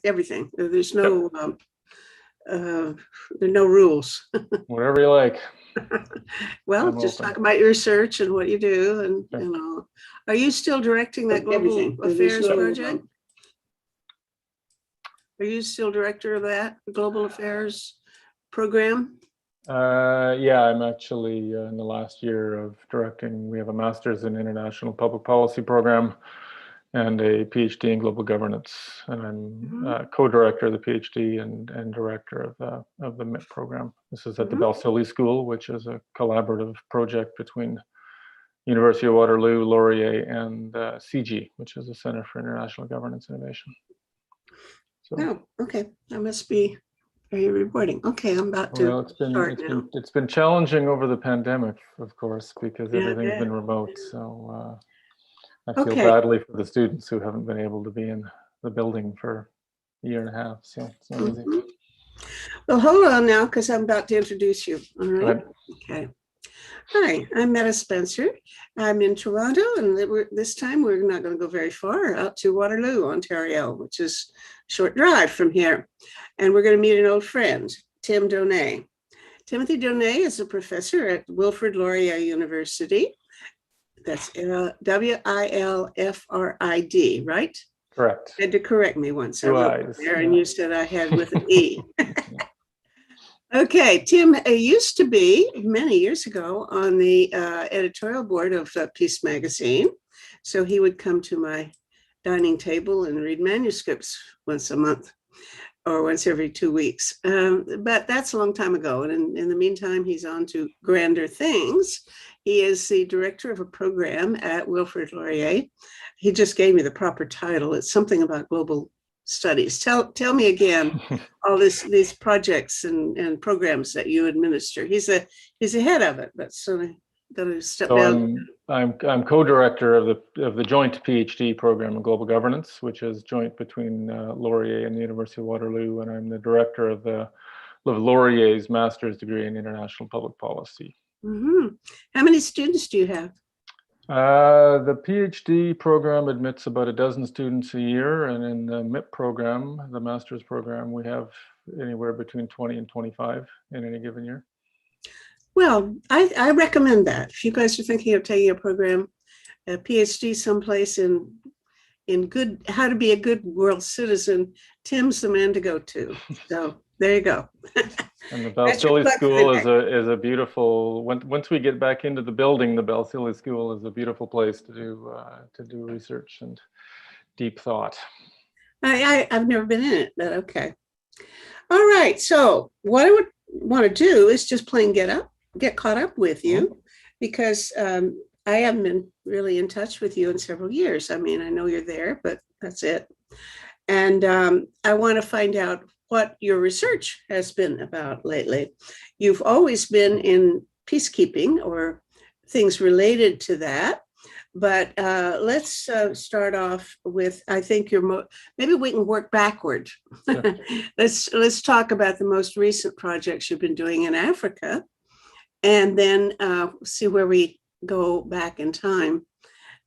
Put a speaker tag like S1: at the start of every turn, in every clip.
S1: everything. There's no there are no rules.
S2: Whatever you like.
S1: Well,
S2: I'm
S1: just
S2: open.
S1: talk about your research and what you do, and
S2: Sure.
S1: and all. Are you still directing that global affairs project? Are you still director of that global affairs program?
S2: Yeah, I'm actually in the last year of directing. We have a master's in international public policy program and a PhD in global governance, and I'm co-director of the PhD and director of the MIP program. This is at the Balsillie School, which is a collaborative project between University of Waterloo, Laurier, and CG, which is the Center for International Governance Innovation. So,
S1: oh, okay. That must be very rewarding. Okay, I'm about to start now.
S2: It's been challenging over the pandemic, of course, because everything's
S1: yeah.
S2: been remote. So I feel badly for the students who haven't been able to be in the building for a year and a half. So it's not easy.
S1: Well, hold on now, because I'm about to introduce you. All right.
S2: Go ahead.
S1: Okay. Hi, I'm Meta Spencer. I'm in Toronto, and this time we're not going to go very far, out to Waterloo, Ontario, which is a short drive from here. And we're going to meet an old friend, Tim Donay. Timothy Donay is a professor at Wilfrid Laurier University. That's Wilfrid, right?
S2: Correct.
S1: You had to correct me once. I wrote there, and you said I had with an E. Okay, Tim used to be many years ago on the editorial board of Peace magazine. So he would come to my dining table and read manuscripts once a month or once every 2 weeks. But that's a long time ago. And in the meantime, he's on to grander things. He is the director of a program at Wilfrid Laurier. He just gave me the proper title. It's something about global studies. Tell me again all these projects and programs that you administer. He's a head of it, but so going to step down.
S2: I'm co-director of the joint PhD program in global governance, which is joint between Laurier and the University of Waterloo, and I'm the director of Laurier's master's degree in international public policy.
S1: How many students do you have?
S2: The PhD program admits about a dozen students a year, and in the MIP program, the master's program, we have anywhere between 20 and 25 in any given year.
S1: Well, I recommend that. If you guys are thinking of taking a program, a PhD someplace in good, how to be a good world citizen, Tim's the man to go to. So there you go.
S2: And the Balsillie School is a beautiful. Once we get back into the building, the Balsillie School is a beautiful place to do research and deep thought.
S1: I've never been in it, but okay. All right. So what I would want to do is just plain get caught up with you, because I haven't been really in touch with you in several years. I mean, I know you're there, but that's it. And I want to find out what your research has been about lately. You've always been in peacekeeping or things related to that, but let's start off with, I think maybe we can work backward.
S2: Sure.
S1: Let's talk about the most recent projects you've been doing in Africa, and then see where we go back in time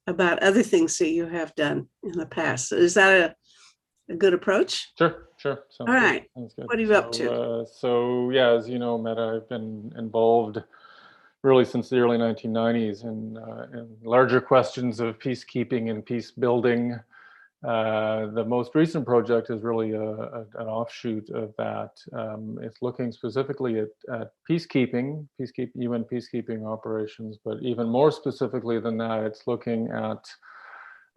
S1: about other things that you have done in the past. Is that a good approach?
S2: Sure. All
S1: right. What are you up to?
S2: So yeah, as you know, Meta, I've been involved really since the early 1990s in larger questions of peacekeeping and peace building. The most recent project is really an offshoot of that. It's looking specifically at peacekeeping, UN peacekeeping operations, but even more specifically than that, it's looking at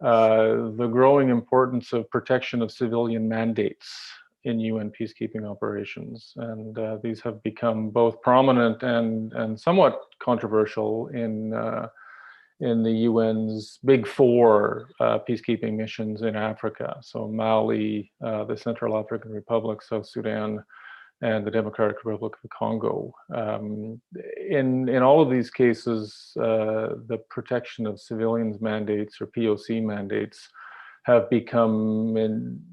S2: the growing importance of protection of civilian mandates in UN peacekeeping operations. And these have become both prominent and somewhat controversial in the UN's big four peacekeeping missions in Africa. So Mali, the Central African Republic, South Sudan, and the Democratic Republic of the Congo. In all of these cases, the protection of civilians mandates or POC mandates have become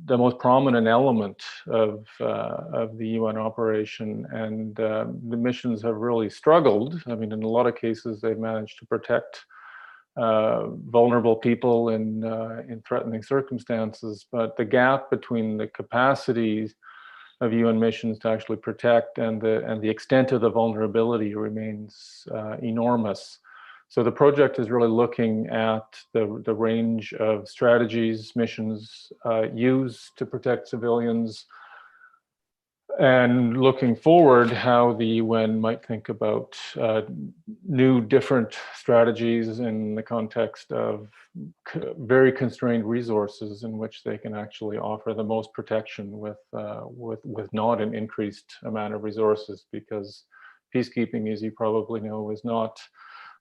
S2: the most prominent element of the UN operation, and the missions have really struggled. I mean, in a lot of cases, they've managed to protect vulnerable people in threatening circumstances. But the gap between the capacities of UN missions to actually protect and the extent of the vulnerability remains enormous. So the project is really looking at the range of strategies missions use to protect civilians, and looking forward how the UN might think about new different strategies in the context of very constrained resources in which they can actually offer the most protection with not an increased amount of resources, because peacekeeping, as you probably know, is not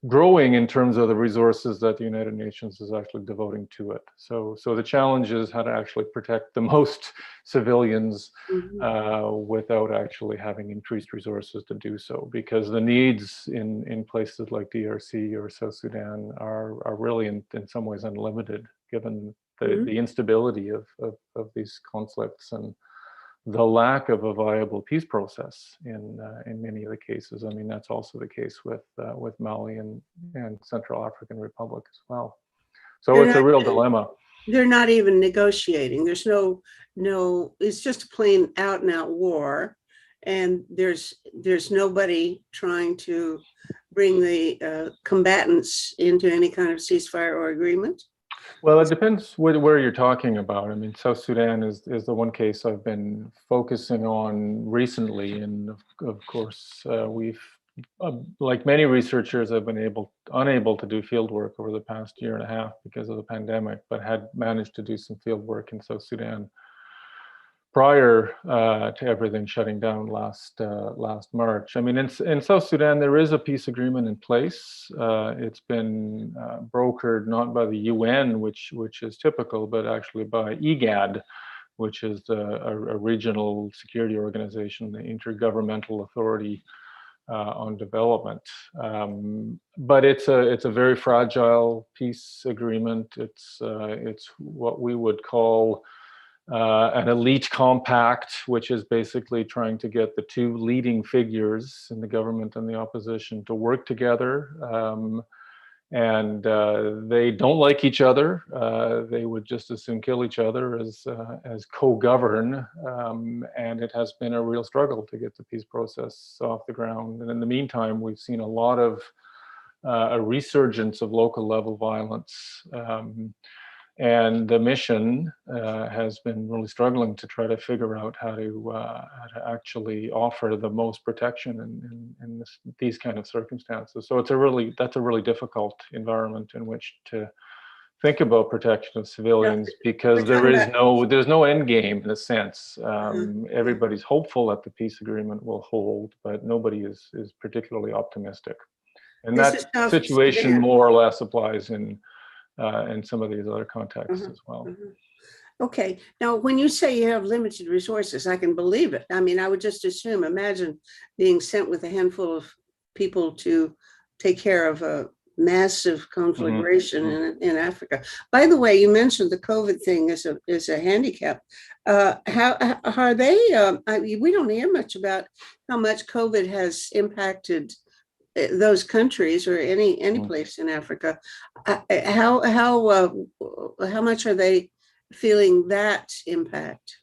S2: growing in terms of the resources that the United Nations is actually devoting to it. So the challenge is how to actually protect the most civilians without actually having increased resources to do so, because the needs in places like DRC or South Sudan are really in some ways unlimited, given the instability of these conflicts and the lack of a viable peace process in many of the cases. I mean, that's also the case with Mali and Central African Republic as well. So it's a real dilemma.
S1: They're not even negotiating. There's no, it's just a plain out and out war. And there's nobody trying to bring the combatants into any kind of ceasefire or agreement.
S2: Well, it depends where you're talking about. I mean, South Sudan is the one case I've been focusing on recently, and of course, we've, like many researchers, I've been unable to do field work over the past year and a half because of the pandemic, but had managed to do some field work in South Sudan prior to everything shutting down last March. I mean, in South Sudan, there is a peace agreement in place. It's been brokered not by the UN, which is typical, but actually by IGAD, which is a regional security organization, the Intergovernmental Authority on Development. But it's a very fragile peace agreement. It's what we would call an elite compact, which is basically trying to get the two leading figures in the government and the opposition to work together. And they don't like each other. They would just as soon kill each other as co-govern. And it has been a real struggle to get the peace process off the ground. And in the meantime, we've seen a lot of a resurgence of local level violence. And the mission has been really struggling to try to figure out how to actually offer the most protection in these kind of circumstances. So that's a really difficult environment in which to think about protection of civilians, because there's no end game in a sense. Everybody's hopeful that the peace agreement will hold, but nobody is particularly optimistic. And that situation more or less applies in some of these other contexts as well.
S1: Okay. Now, when you say you have limited resources, I can believe it. I mean, I would just imagine being sent with a handful of people to take care of a massive conflagration in Africa. By the way, you mentioned the COVID thing is a handicap. How are they? We don't hear much about how much COVID has impacted those countries or any place in Africa. How much are they feeling that impact?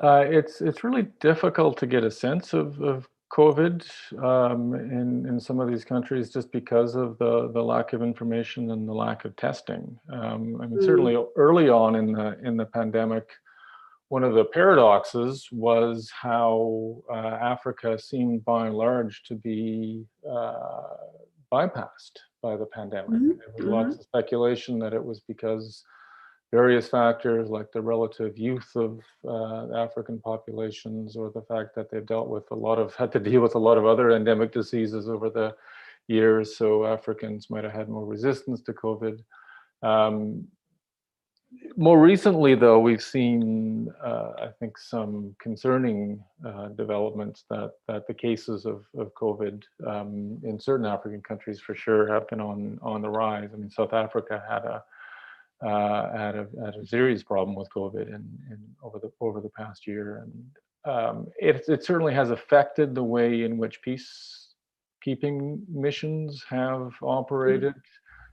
S2: It's really difficult to get a sense of COVID in some of these countries, just because of the lack of information and the lack of testing. I mean, certainly early on in the pandemic, one of the paradoxes was how Africa seemed by and large to be bypassed by the pandemic. There was lots of speculation that it was because various factors like the relative youth of African populations, or the fact that they've had to deal with a lot of other endemic diseases over the years. So Africans might have had more resistance to COVID. More recently, though, we've seen, I think, some concerning developments that the cases of COVID in certain African countries, for sure, have been on the rise. I mean, South Africa had a serious problem with COVID over the past year, and it certainly has affected the way in which peacekeeping missions have operated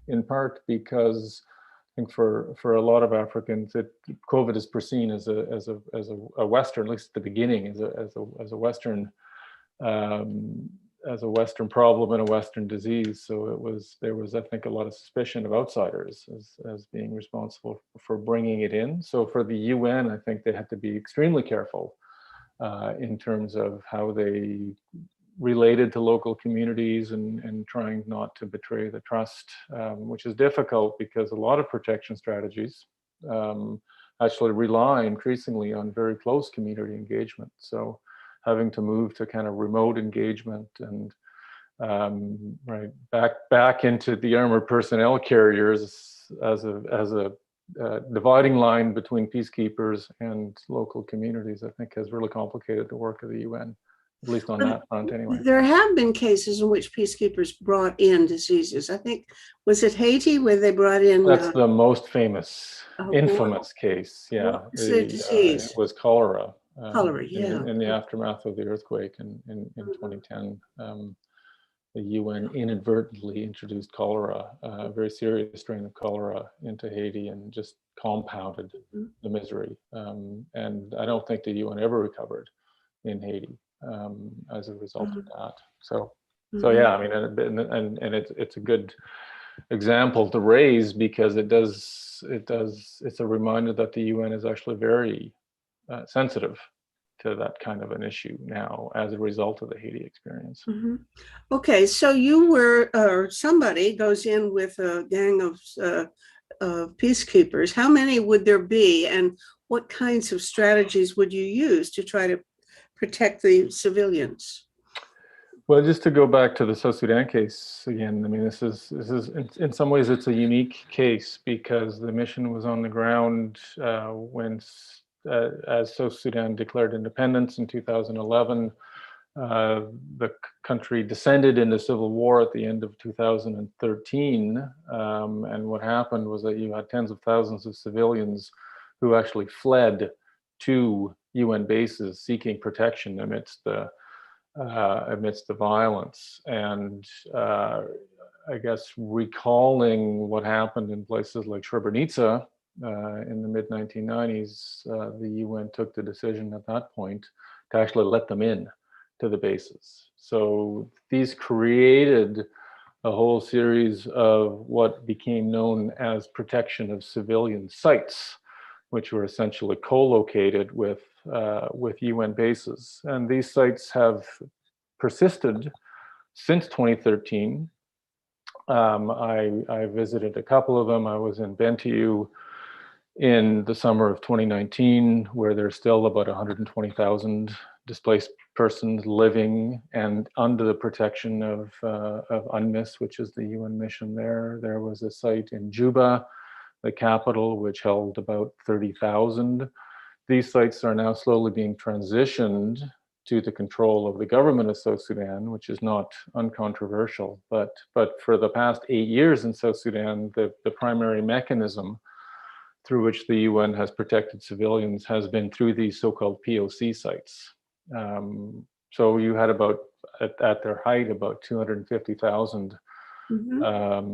S2: in part because I think for a lot of Africans, COVID is perceived as a Western, at least at the beginning, as a Western problem and a Western disease. So there was, I think, a lot of suspicion of outsiders as being responsible for bringing it in. So for the UN, I think they had to be extremely careful in terms of how they related to local communities and trying not to betray the trust, which is difficult because a lot of protection strategies actually rely increasingly on very close community engagement. So having to move to kind of remote engagement and right back into the armored personnel carriers as a dividing line between peacekeepers and local communities, I think has really complicated the work of the UN, at least on that front anyway.
S1: There have been cases in which peacekeepers brought in diseases. I think, was it Haiti where they brought in?
S2: That's the most famous, infamous
S1: wow.
S2: case. Yeah,
S1: what was the disease?
S2: it was cholera.
S1: Cholera, yeah.
S2: In the aftermath of the earthquake in 2010. The UN inadvertently introduced cholera, a very serious strain of cholera, into Haiti and just compounded the misery. And I don't think the UN ever recovered in Haiti as a result of that. So yeah, I mean, and it's a good example to raise because it's a reminder that the UN is actually very sensitive to that kind of an issue now as a result of the Haiti experience.
S1: Okay, so you were, or somebody goes in with a gang of peacekeepers. How many would there be, and what kinds of strategies would you use to try to protect the civilians?
S2: Well, just to go back to the South Sudan case again, I mean, this is in some ways it's a unique case because the mission was on the ground when as South Sudan declared independence in 2011. The country descended into civil war at the end of 2013. And what happened was that you had tens of thousands of civilians who actually fled to UN bases seeking protection amidst the violence. And I guess recalling what happened in places like Srebrenica in the mid 1990s, the UN took the decision at that point to actually let them in to the bases. So these created a whole series of what became known as protection of civilian sites, which were essentially co-located with UN bases. And these sites have persisted since 2013. I visited a couple of them. I was in Bentiu in the summer of 2019, where there's still about 120,000 displaced persons living and under the protection of UNMISS, which is the UN mission there. There was a site in Juba, the capital, which held about 30,000. These sites are now slowly being transitioned to the control of the government of South Sudan, which is not uncontroversial. But for the past 8 years in South Sudan, the primary mechanism through which the UN has protected civilians has been through these so-called POC sites. So you had about, at their height, about 250,000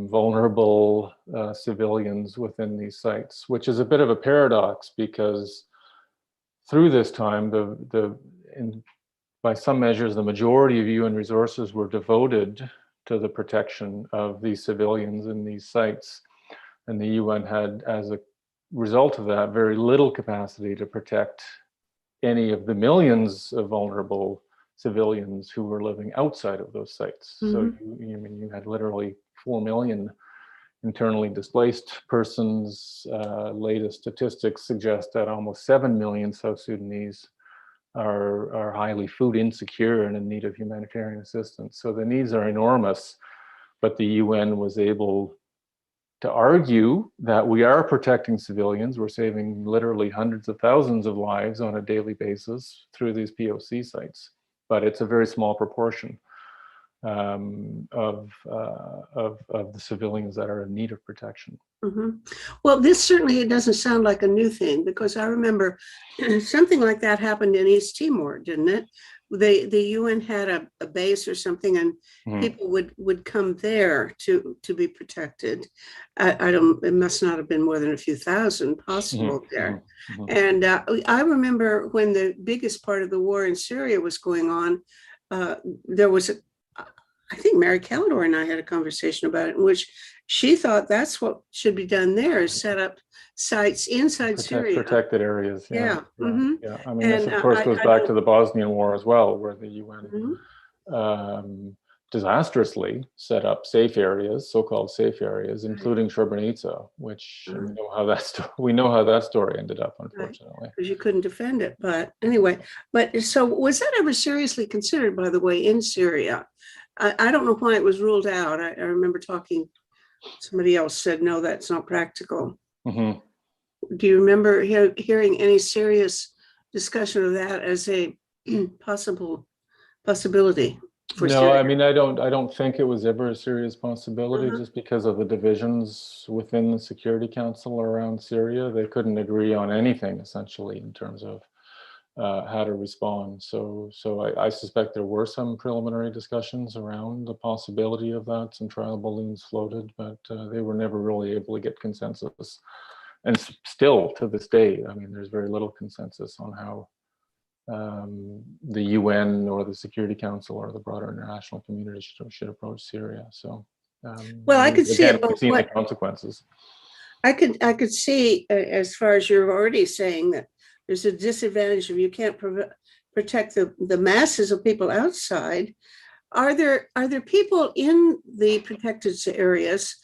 S2: vulnerable civilians within these sites, which is a bit of a paradox because through this time, by some measures, the majority of UN resources were devoted to the protection of these civilians in these sites. And the UN had, as a result of that, very little capacity to protect any of the millions of vulnerable civilians who were living outside of those sites. So you had literally 4 million internally displaced persons. Latest statistics suggest that almost 7 million South Sudanese are highly food insecure and in need of humanitarian assistance. So the needs are enormous, but the UN was able to argue that we are protecting civilians. We're saving literally hundreds of thousands of lives on a daily basis through these POC sites, but it's a very small proportion of the civilians that are in need of protection.
S1: Well, this certainly doesn't sound like a new thing, because I remember something like that happened in East Timor, didn't it? the UN had a base or something, and people would come there to be protected. I don't. It must not have been more than a few thousand possible there. And I remember when the biggest part of the war in Syria was going on, there was I think Mary Calidor and I had a conversation about it, in which she thought that's what should be done there, is set up sites inside Syria.
S2: Protected areas.
S1: Yeah.
S2: Yeah. I mean, this of course goes back to the Bosnian War as well, where the UN disastrously set up safe areas, so-called safe areas, including Srebrenica, which we know how that story ended up, unfortunately.
S1: Because you couldn't defend it. But anyway, so was that ever seriously considered, by the way, in Syria? I don't know why it was ruled out. I remember somebody else said, no, that's not practical. Do you remember hearing any serious discussion of that as a possibility?
S2: No, Syria? I mean, I don't think it was ever a serious possibility, just because of the divisions within the Security Council around Syria. They couldn't agree on anything, essentially, in terms of how to respond. So I suspect there were some preliminary discussions around the possibility of that. Some trial balloons floated, but they were never really able to get consensus. And still to this day, I mean, there's very little consensus on how the UN or the Security Council or the broader international community should approach Syria. So,
S1: well, I could see it.
S2: We've seen the consequences.
S1: I could see, as far as you're already saying, that there's a disadvantage if you can't protect the masses of people outside. Are there people in the protected areas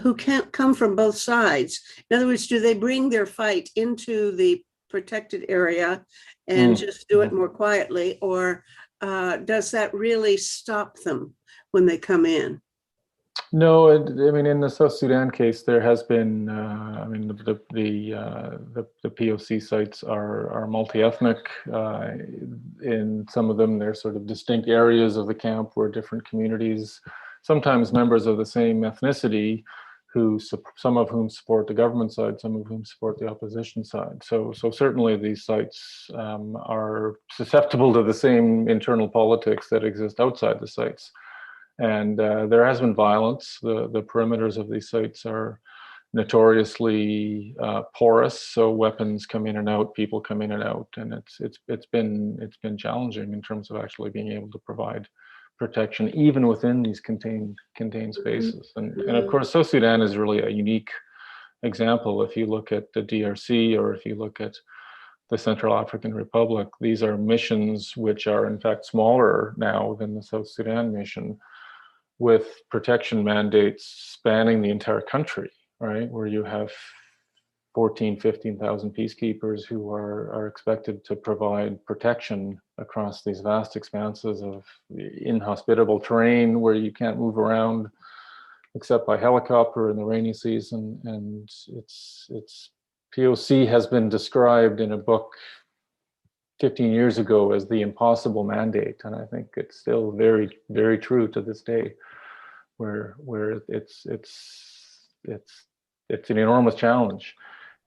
S1: who can't come from both sides? In other words, do they bring their fight into the protected area and just do it more quietly, or does that really stop them when they come in?
S2: No, I mean, in the South Sudan case, there has been. I mean, the POC sites are multi-ethnic. In some of them, they're sort of distinct areas of the camp where different communities, sometimes members of the same ethnicity, some of whom support the government side, some of whom support the opposition side. So certainly these sites are susceptible to the same internal politics that exist outside the sites. And there has been violence. The perimeters of these sites are notoriously porous, so weapons come in and out, people come in and out, and it's been challenging in terms of actually being able to provide protection even within these contained spaces. And of course, South Sudan is really a unique example. If you look at the DRC or if you look at the Central African Republic, these are missions which are in fact smaller now than the South Sudan mission, with protection mandates spanning the entire country, right? Where you have 15,000 peacekeepers who are expected to provide protection across these vast expanses of inhospitable terrain where you can't move around except by helicopter in the rainy season. And it's POC has been described in a book 15 years ago as the impossible mandate, and I think it's still very, very true to this day, where it's an enormous challenge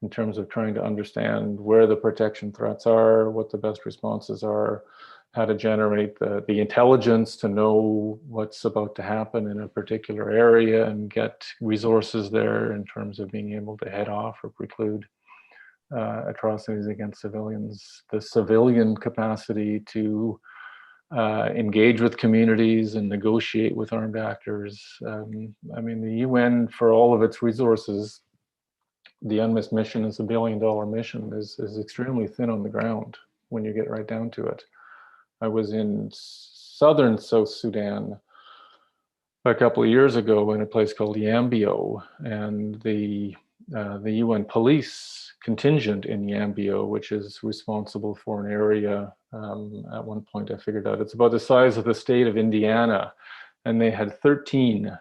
S2: in terms of trying to understand where the protection threats are, what the best responses are, how to generate the intelligence to know what's about to happen in a particular area and get resources there in terms of being able to head off or preclude atrocities against civilians, the civilian capacity to engage with communities and negotiate with armed actors. I mean, the UN, for all of its resources, the UNMISS mission is $1 billion mission, is extremely thin on the ground when you get right down to it. I was in southern South Sudan a couple of years ago in a place called Yambio, and the UN police contingent in Yambio, which is responsible for an area, at one point I figured out it's about the size of the state of Indiana, and they had 13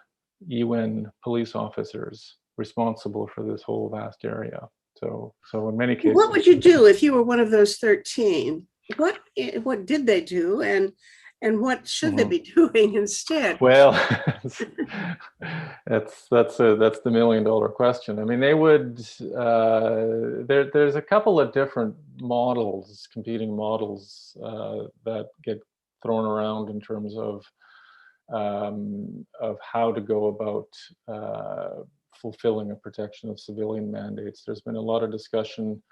S2: UN police officers responsible for this whole vast area. So in many cases,
S1: what would you do if you were one of those 13? What did they do, and what should they be doing instead?
S2: Well, that's the $1 million question. I mean, they would. There's a couple of different models, competing models that get thrown around in terms of how to go about fulfilling a protection of civilian mandates. There's been a lot of discussion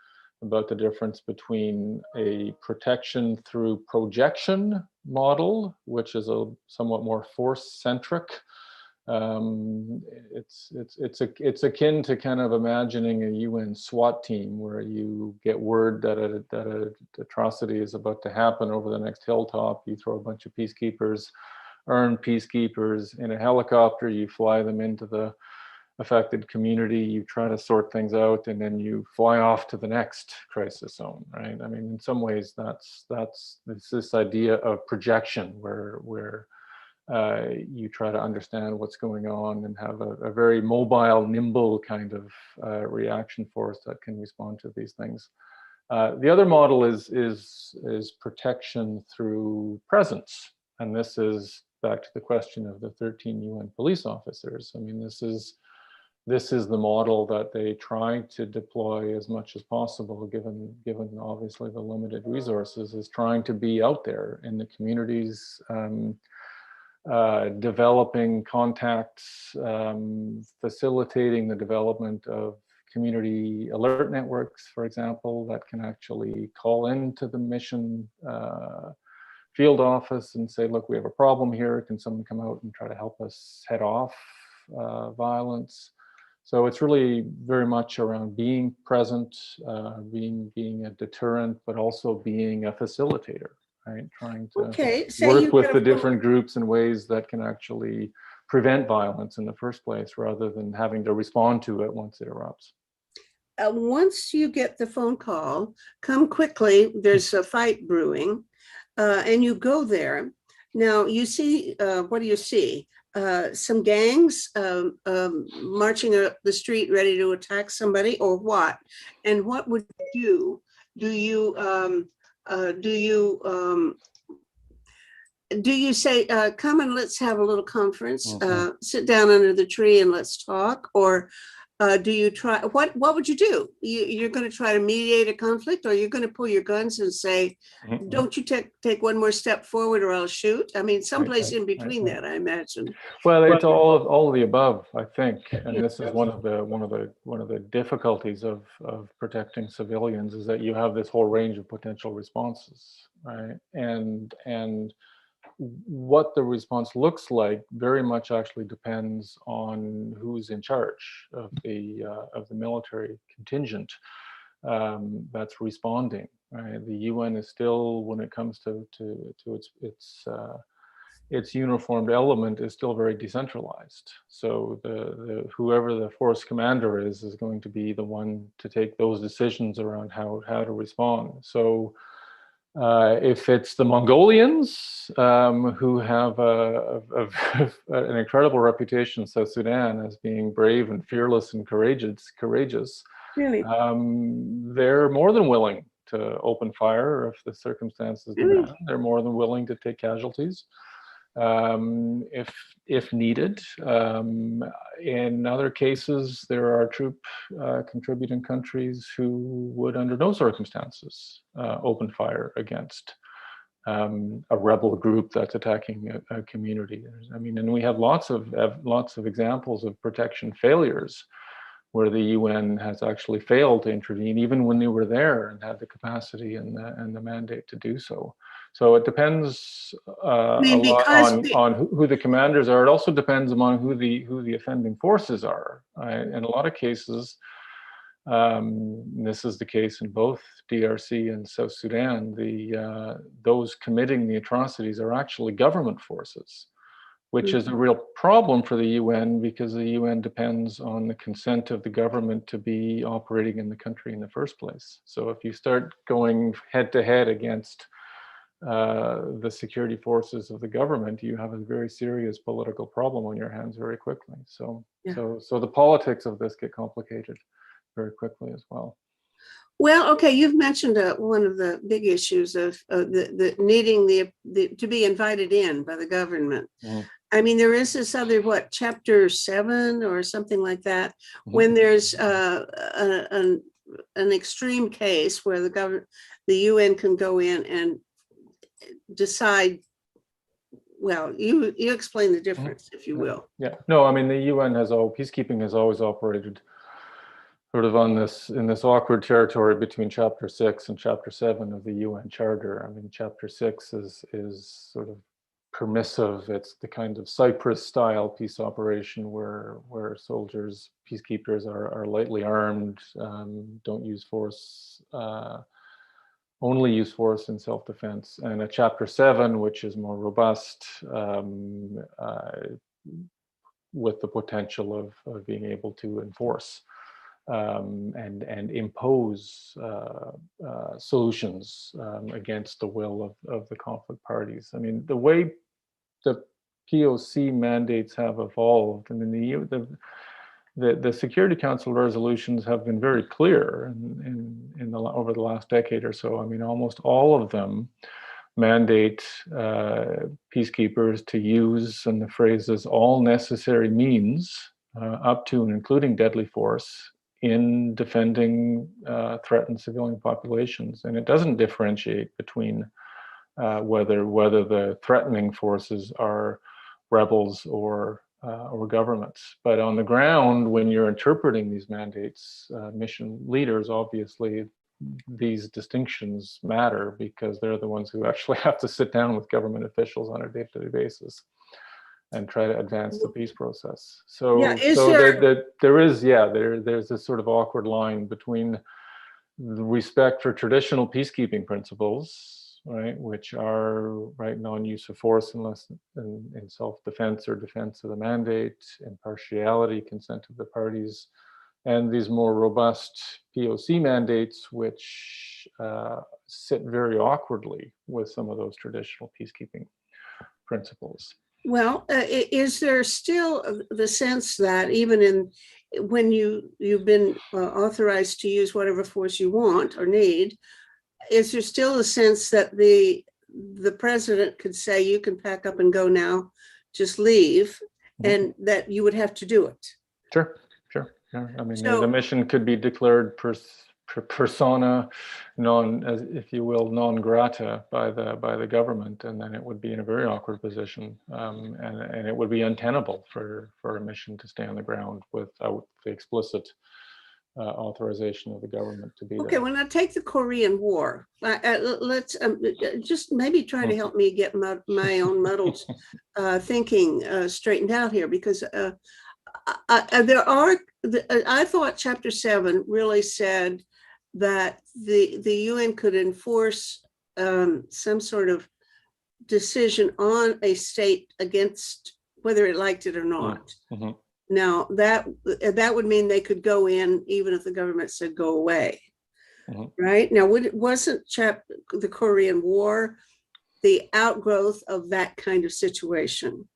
S2: about the difference between a protection through projection model, which is a somewhat more force-centric. It's akin to kind of imagining a UN SWAT team where you get word that an atrocity is about to happen over the next hilltop. You throw a bunch of peacekeepers, armed peacekeepers in a helicopter, you fly them into the affected community, you try to sort things out, and then you fly off to the next crisis zone, right? I mean, in some ways, that's this idea of projection where you try to understand what's going on and have a very mobile, nimble kind of reaction force that can respond to these things. The other model is protection through presence, and this is back to the question of the 13 UN police officers. I mean, this is the model that they try to deploy as much as possible, given obviously the limited resources, is trying to be out there in the communities, developing contacts, facilitating the development of community alert networks, for example, that can actually call into the mission field office and say, look, we have a problem here. Can someone come out and try to help us head off violence? So it's really very much around being present, being a deterrent, but also being a facilitator, right? Trying to work with the different groups in ways that can actually prevent violence in the first place, rather than having to respond to it once it erupts.
S1: Once you get the phone call, come quickly, there's a fight brewing, and you go there. Now you see, what do you see? Some gangs marching up the street ready to attack somebody, or what? And what would you do? Do you say, come and let's have a little conference, sit down under the tree and let's talk? Or do you try, what would you do? You're going to try to mediate a conflict, or you're going to pull your guns and say, don't you take one more step forward or I'll shoot? I mean, someplace in between that, I imagine.
S2: Well, it's all of the above, I think, and this is one of the difficulties of protecting civilians, is that you have this whole range of potential responses, right? And what the response looks like very much actually depends on who's in charge of the military contingent that's responding. Right? The UN is still, when it comes to its uniformed element, is still very decentralized. So the whoever the force commander is going to be the one to take those decisions around how to respond. So if it's the Mongolians, who have an incredible reputation in South Sudan as being brave and fearless and courageous,
S1: Really?
S2: They're more than willing to open fire if the circumstances demand. They're more than willing to take casualties if needed. In other cases, there are troop contributing countries who would, under no circumstances, open fire against a rebel group that's attacking a community. I mean, and we have lots of examples of protection failures where the UN has actually failed to intervene, even when they were there and had the capacity and the mandate to do so. So it depends a lot on who the commanders are. It also depends on who the offending forces are. In a lot of cases, this is the case in both DRC and South Sudan, those committing the atrocities are actually government forces, which is a real problem for the UN, because the UN depends on the consent of the government to be operating in the country in the first place. So if you start going head to head against the security forces of the government, you have a very serious political problem on your hands very quickly. So the politics of this get complicated very quickly as well.
S1: Well, okay, you've mentioned one of the big issues of the needing to be invited in by the government. I mean, there is this other, Chapter 7 or something like that, when there's an extreme case where the UN can go in and decide well, you explain the difference, if you will.
S2: Yeah, no, I mean, the UN peacekeeping has always operated sort of in this awkward territory between Chapter 6 and Chapter 7 of the UN Charter. I mean, Chapter 6 is sort of permissive. It's the kind of Cyprus-style peace operation where soldiers, peacekeepers are lightly armed, don't use force, only use force in self-defense. And a Chapter 7, which is more robust, with the potential of being able to enforce and impose solutions against the will of the conflict parties. I mean, the way the POC mandates have evolved, I mean, the Security Council resolutions have been very clear over the last decade or so. I mean, almost all of them mandate peacekeepers to use, and the phrase is, all necessary means, up to and including deadly force, in defending threatened civilian populations. And it doesn't differentiate between whether the threatening forces are rebels or governments. But on the ground, when you're interpreting these mandates, mission leaders, obviously, these distinctions matter because they're the ones who actually have to sit down with government officials on a day-to-day basis and try to advance the peace process. So,
S1: Yeah,
S2: there's this sort of awkward line between the respect for traditional peacekeeping principles, right, which are non-use of force unless in self-defense or defense of the mandate, impartiality, consent of the parties, and these more robust POC mandates, which sit very awkwardly with some of those traditional peacekeeping principles.
S1: Well, is there still the sense that even when you've been authorized to use whatever force you want or need, is there still a sense that the president could say, you can pack up and go now, just leave, and that you would have to do it?
S2: Sure. Yeah. I mean, the mission could be declared persona non, if you will, non grata by the government, and then it would be in a very awkward position, and it would be untenable for a mission to stay on the ground without the explicit authorization of the government to be there.
S1: Okay, when I take the Korean War, let's just maybe try to help me get my own muddled thinking straightened out here, because I thought Chapter 7 really said that the UN could enforce some sort of decision on a state against whether it liked it or not. Mm-hmm. Now that would mean they could go in even if the government said go away. Mm-hmm. Right? Now, wasn't the Korean War the outgrowth of that kind of situation?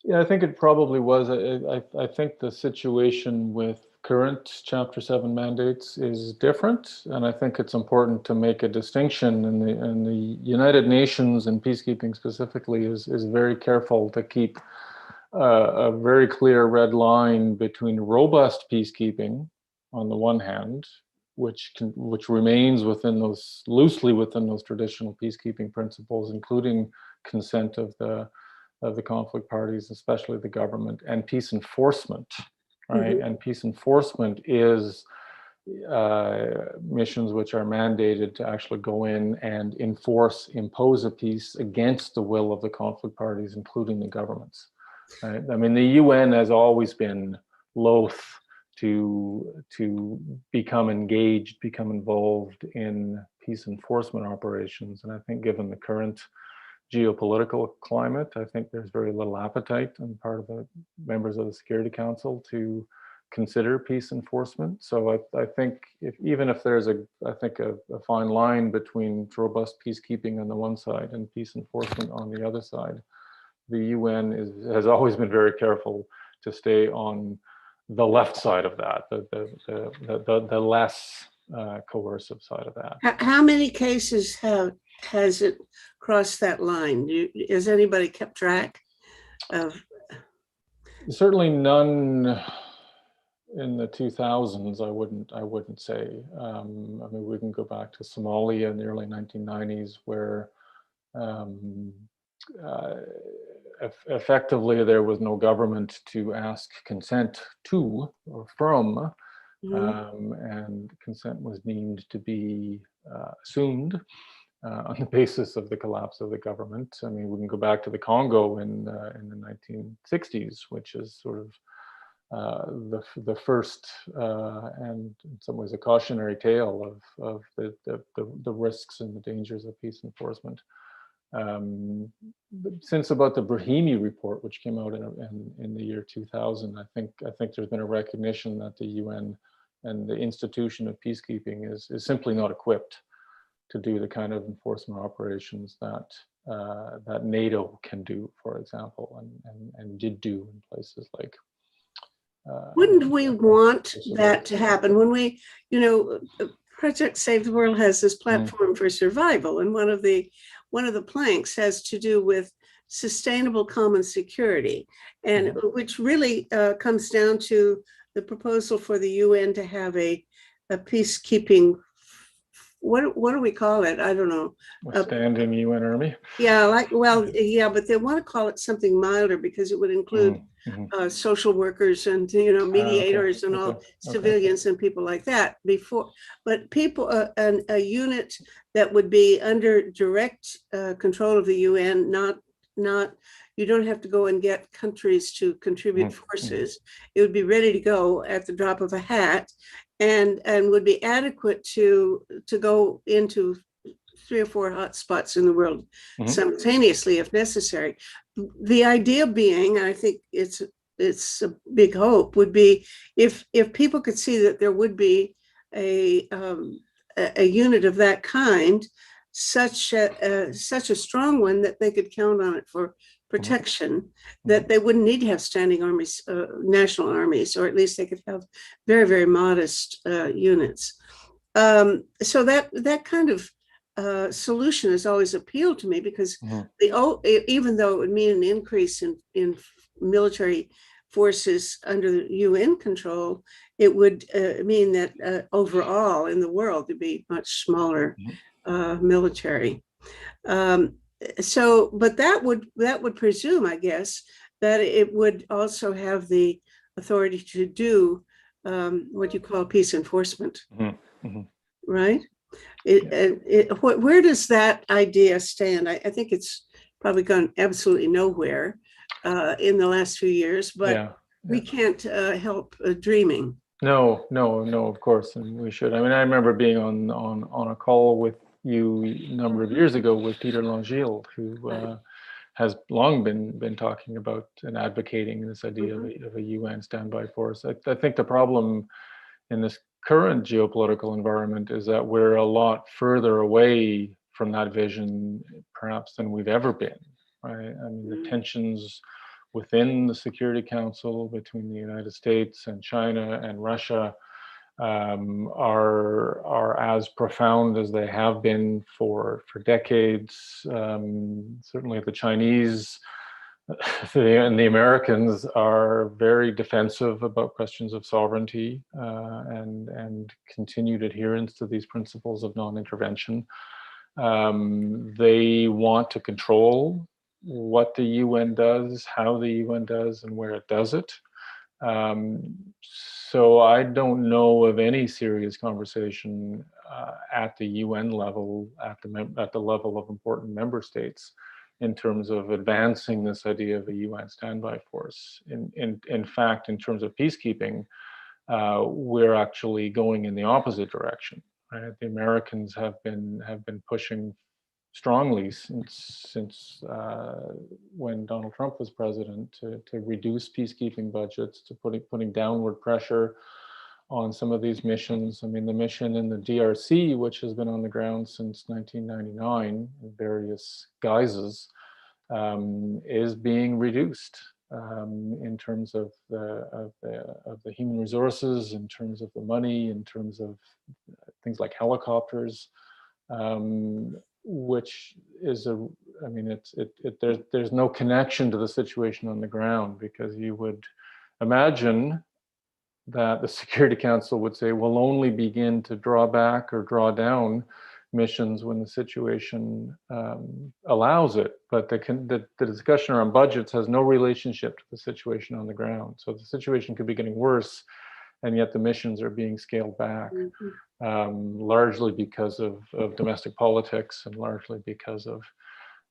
S2: Yeah, I think it probably was. I think the situation with current Chapter 7 mandates is different, and I think it's important to make a distinction. And the United Nations, and peacekeeping specifically, is very careful to keep a very clear red line between robust peacekeeping on the one hand, which remains loosely within those traditional peacekeeping principles, including consent of the conflict parties, especially the government, and peace enforcement, right? Mm-hmm. And peace enforcement is missions which are mandated to actually go in and impose a peace against the will of the conflict parties, including the governments, right? I mean, the UN has always been loath to become engaged, become involved in peace enforcement operations. And I think given the current geopolitical climate, I think there's very little appetite on part of the members of the Security Council to consider peace enforcement. So I think even if there's a fine line between robust peacekeeping on the one side and peace enforcement on the other side, the UN has always been very careful to stay on the left side of that, the less coercive side of that.
S1: How many cases has it crossed that line? Has anybody kept track of?
S2: Certainly none in the 2000s. I wouldn't say. I mean, we can go back to Somalia in the early 1990s, where uh, effectively, there was no government to ask consent to or from,
S1: Mhm.
S2: and consent was deemed to be assumed on the basis of the collapse of the government. I mean, we can go back to the Congo in the 1960s, which is sort of the first and in some ways a cautionary tale of the risks and the dangers of peace enforcement. Since about the Brahimi report, which came out in the year 2000, I think there's been a recognition that the UN and the institution of peacekeeping is simply not equipped to do the kind of enforcement operations that that NATO can do, for example, and did do in places like.
S1: Wouldn't we want that to happen when we, you know, Project Save the World has this platform for survival, and one of the planks has to do with sustainable common security, and which really comes down to the proposal for the UN to have a peacekeeping. What do we call it? I don't know.
S2: A standing UN army.
S1: Yeah, yeah, but they want to call it something milder because it would include social workers and mediators and all civilians and people like that before. But people, a unit that would be under direct control of the UN, not you don't have to go and get countries to contribute forces. It would be ready to go at the drop of a hat, and would be adequate to go into 3 or 4 hotspots in the world simultaneously if necessary. The idea being, I think it's a big hope, would be if people could see that there would be a unit of that kind, such a strong one that they could count on it for protection, that they wouldn't need to have standing armies, national armies, or at least they could have very, very modest units. So that kind of solution has always appealed to me because even though it would mean an increase in military forces under the UN control, it would mean that overall in the world there'd be much smaller military. But that would presume, I guess, that it would also have the authority to do what you call peace enforcement, right? Where does that idea stand? I think it's probably gone absolutely nowhere in the last few years, but we can't help dreaming.
S2: No, of course, and we should. I mean, I remember being on a call with you a number of years ago with Peter Langille, who has long been talking about and advocating this idea of a UN standby force. I think the problem in this current geopolitical environment is that we're a lot further away from that vision, perhaps, than we've ever been. Right? I mean, the tensions within the Security Council between the United States and China and Russia are as profound as they have been for decades. Certainly, the Chinese and the Americans are very defensive about questions of sovereignty and continued adherence to these principles of non-intervention. They want to control what the UN does, how the UN does, and where it does it. So I don't know of any serious conversation at the UN level, at the level of important member states, in terms of advancing this idea of a UN standby force. In fact, in terms of peacekeeping, we're actually going in the opposite direction. Right? The Americans have been pushing strongly since when Donald Trump was president to reduce peacekeeping budgets, to putting downward pressure on some of these missions. I mean, the mission in the DRC, which has been on the ground since 1999 in various guises, is being reduced in terms of the human resources, in terms of the money, in terms of things like helicopters, which is there's no connection to the situation on the ground, because you would imagine that the Security Council would say, we'll only begin to draw back or draw down missions when the situation allows it. But the discussion around budgets has no relationship to the situation on the ground. So the situation could be getting worse, and yet the missions are being scaled back, largely because of domestic politics and largely because of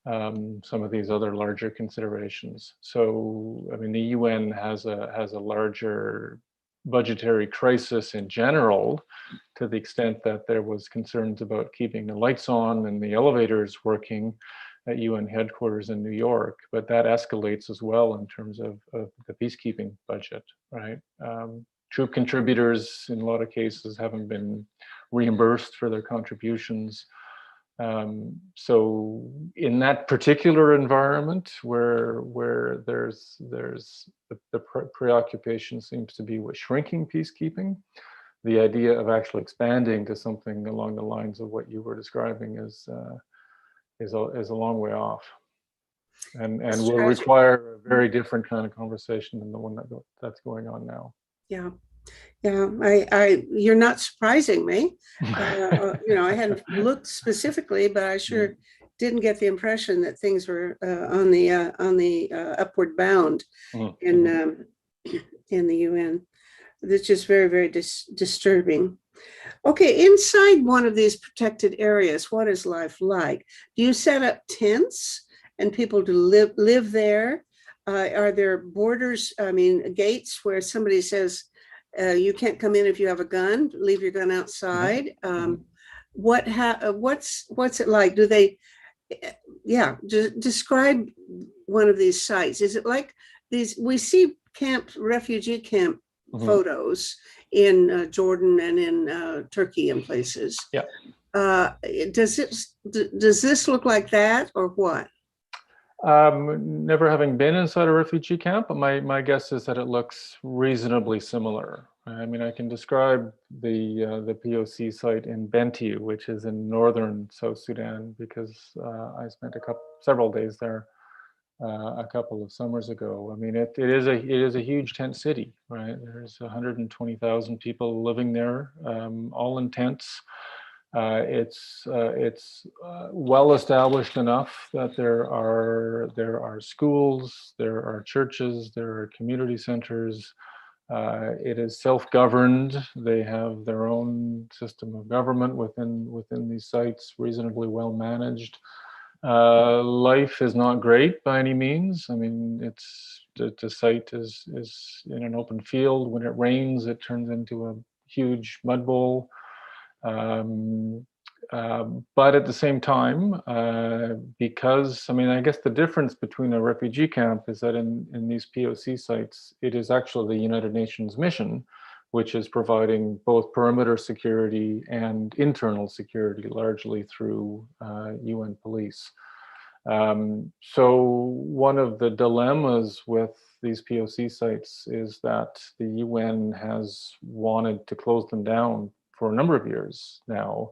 S2: some of these other larger considerations. So, I mean, the UN has a larger budgetary crisis in general, to the extent that there was concerns about keeping the lights on and the elevators working at UN headquarters in New York, but that escalates as well in terms of the peacekeeping budget, right? Troop contributors, in a lot of cases, haven't been reimbursed for their contributions. So in that particular environment where there's the preoccupation seems to be with shrinking peacekeeping, the idea of actually expanding to something along the lines of what you were describing is a long way off, and will require a very different kind of conversation than the one that's going on now.
S1: Yeah. Yeah, you're not surprising me. I hadn't looked specifically, but I sure didn't get the impression that things were on the upward bound in the UN. That's just very, very disturbing. Okay, inside one of these protected areas, what is life like? Do you set up tents and people to live there? Are there borders, gates where somebody says, you can't come in if you have a gun, leave your gun outside? What's it like? Do they, describe one of these sites. Is it like these, we see refugee camp photos in Jordan and in Turkey and places.
S2: Yeah.
S1: Does this look like that or what?
S2: Never having been inside a refugee camp, but my guess is that it looks reasonably similar. I mean, I can describe the POC site in Bentiu, which is in northern South Sudan, because I spent several days there a couple of summers ago. I mean, it is a huge tent city, right? There's 120,000 people living there, all in tents. It's well established enough that there are schools, there are churches, there are community centers. It is self-governed. They have their own system of government within these sites, reasonably well managed. Life is not great by any means. I mean, the site is in an open field. When it rains, it turns into a huge mud bowl. But at the same time, because, I mean, I guess the difference between a refugee camp is that in these POC sites, it is actually the United Nations mission, which is providing both perimeter security and internal security, largely through UN police. So one of the dilemmas with these POC sites is that the UN has wanted to close them down for a number of years now,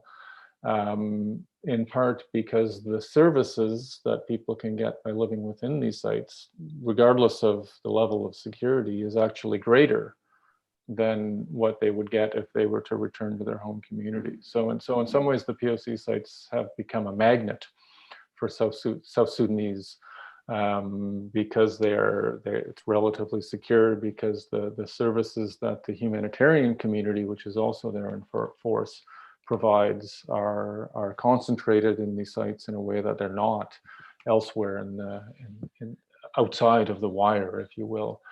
S2: in part because the services that people can get by living within these sites, regardless of the level of security, is actually greater than what they would get if they were to return to their home community. So in some ways, the POC sites have become a magnet for South Sudanese, because it's relatively secure, because the services that the humanitarian community, which is also there in force, provides are concentrated in these sites in a way that they're not elsewhere in outside of the wire, if you will.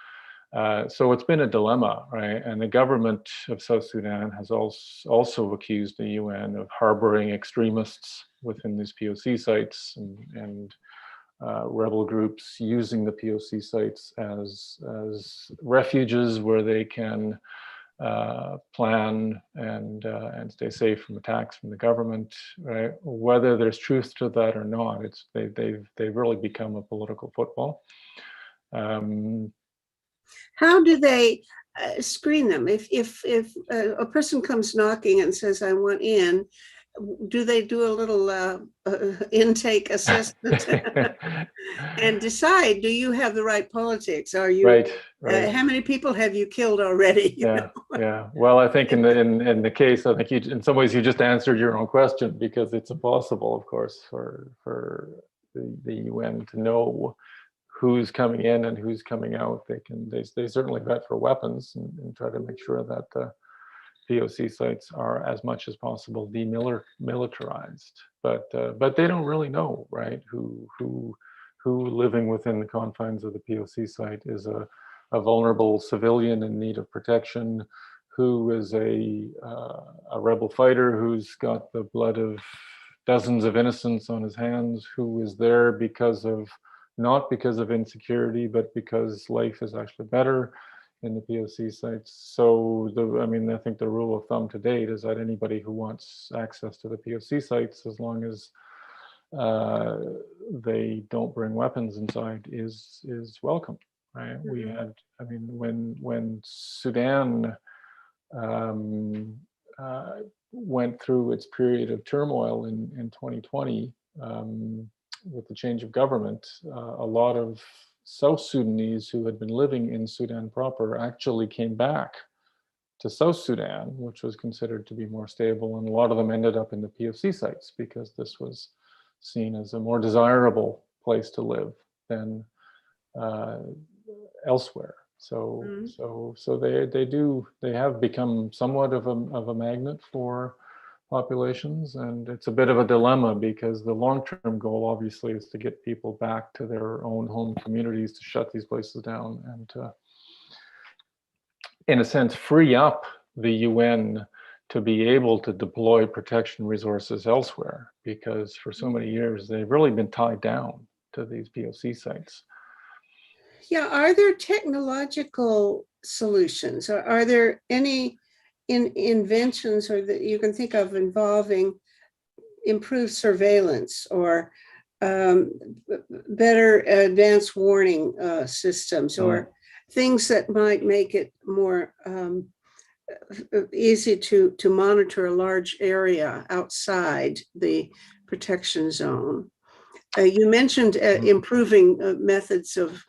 S2: So it's been a dilemma, right? And the government of South Sudan has also accused the UN of harboring extremists within these POC sites and rebel groups using the POC sites as refuges where they can plan and stay safe from attacks from the government, right? Whether there's truth to that or not, they've really become a political football.
S1: How do they screen them? If a person comes knocking and says, I want in, do they do a little intake assessment and decide, do you have the right politics? Are you,
S2: Right, right.
S1: how many people have you killed already?
S2: Yeah, yeah. Well, I think in the case, I think you, in some ways, you just answered your own question, because it's impossible, of course, for the UN to know who's coming in and who's coming out. They certainly vet for weapons and try to make sure that the POC sites are as much as possible demilitarized. But they don't really know, right? Who living within the confines of the POC site is a vulnerable civilian in need of protection, who is a rebel fighter who's got the blood of dozens of innocents on his hands, who is there not because of insecurity, but because life is actually better in the POC sites. So I think the rule of thumb to date is that anybody who wants access to the POC sites, as long as they don't bring weapons inside, is welcome, right? We had, when Sudan went through its period of turmoil in 2020, with the change of government, a lot of South Sudanese who had been living in Sudan proper actually came back to South Sudan, which was considered to be more stable, and a lot of them ended up in the POC sites because this was seen as a more desirable place to live than elsewhere. So they have become somewhat of a magnet for populations, and it's a bit of a dilemma, because the long-term goal obviously is to get people back to their own home communities, to shut these places down, and to, in a sense, free up the UN to be able to deploy protection resources elsewhere, because for so many years they've really been tied down to these POC sites.
S1: Yeah, are there technological solutions, or are there any inventions or that you can think of involving improved surveillance or better advanced warning systems, or things that might make it more easy to monitor a large area outside the protection zone? You mentioned improving methods of,